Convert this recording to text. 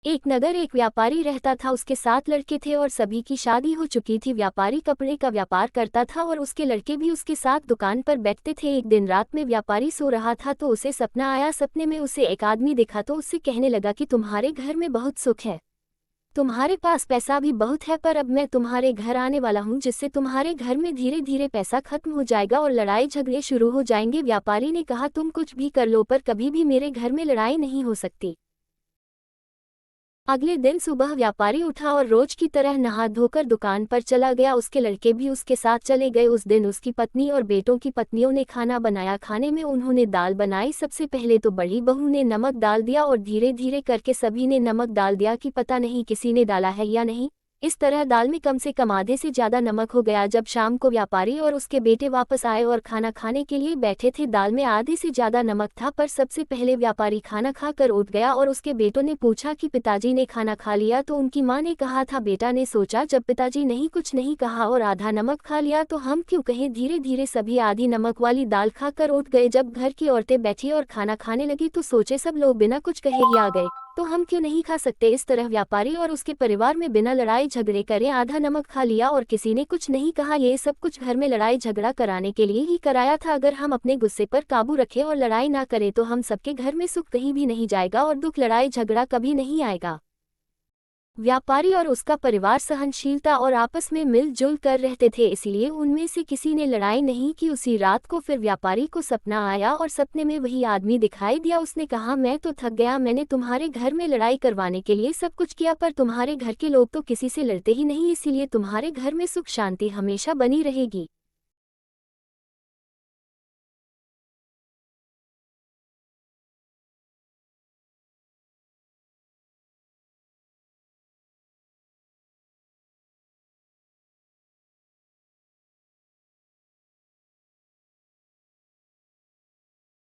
एक नगर एक व्यापारी रहता था। उसके 7 लड़के थे और सभी की शादी हो चुकी थी। व्यापारी कपड़े का व्यापार करता था और उसके लड़के भी उसके साथ दुकान पर बैठते थे। एक दिन रात में व्यापारी सो रहा था तो उसे सपना आया। सपने में उसे एक आदमी दिखा तो उससे कहने लगा कि तुम्हारे घर में बहुत सुख है, तुम्हारे पास पैसा भी बहुत है, पर अब मैं तुम्हारे घर आने वाला हूँ जिससे तुम्हारे घर में धीरे धीरे पैसा खत्म हो जाएगा और लड़ाई झगड़े शुरू हो जाएंगे। व्यापारी ने कहा तुम कुछ भी कर लो पर कभी भी मेरे घर में लड़ाई नहीं हो सकती। अगले दिन सुबह व्यापारी उठा और रोज की तरह नहा धोकर दुकान पर चला गया। उसके लड़के भी उसके साथ चले गए। उस दिन उसकी पत्नी और बेटों की पत्नियों ने खाना बनाया। खाने में उन्होंने दाल बनाई। सबसे पहले तो बड़ी बहू ने नमक डाल दिया और धीरे धीरे करके सभी ने नमक डाल दिया कि पता नहीं किसी ने डाला है या नहीं। इस तरह दाल में कम से कम आधे से ज़्यादा नमक हो गया। जब शाम को व्यापारी और उसके बेटे वापस आए और खाना खाने के लिए बैठे थे, दाल में आधे से ज़्यादा नमक था। पर सबसे पहले व्यापारी खाना खाकर उठ गया और उसके बेटों ने पूछा कि पिताजी ने खाना खा लिया? तो उनकी माँ ने कहा था। बेटा ने सोचा जब पिताजी नहीं कुछ नहीं कहा और आधा नमक खा लिया तो हम क्यों कहें। धीरे धीरे सभी आधी नमक वाली दाल खाकर उठ गए। जब घर की औरतें बैठी और खाना खाने लगी तो सोचे सब लोग बिना कुछ कहे ही आ गए, तो हम क्यों नहीं खा सकते। इस तरह व्यापारी और उसके परिवार में बिना लड़ाई झगड़े करे आधा नमक खा लिया और किसी ने कुछ नहीं कहा। ये सब कुछ घर में लड़ाई झगड़ा कराने के लिए ही कराया था। अगर हम अपने गुस्से पर काबू रखें और लड़ाई ना करें तो हम सबके घर में सुख कहीं भी नहीं जाएगा और दुख लड़ाई झगड़ा कभी नहीं आएगा। व्यापारी और उसका परिवार सहनशीलता और आपस में मिलजुल कर रहते थे, इसलिए उनमें से किसी ने लड़ाई नहीं की। उसी रात को फिर व्यापारी को सपना आया और सपने में वही आदमी दिखाई दिया। उसने कहा मैं तो थक गया, मैंने तुम्हारे घर में लड़ाई करवाने के लिए सब कुछ किया पर तुम्हारे घर के लोग तो किसी से लड़ते ही नहीं, इसीलिए तुम्हारे घर में सुख शांति हमेशा बनी रहेगी।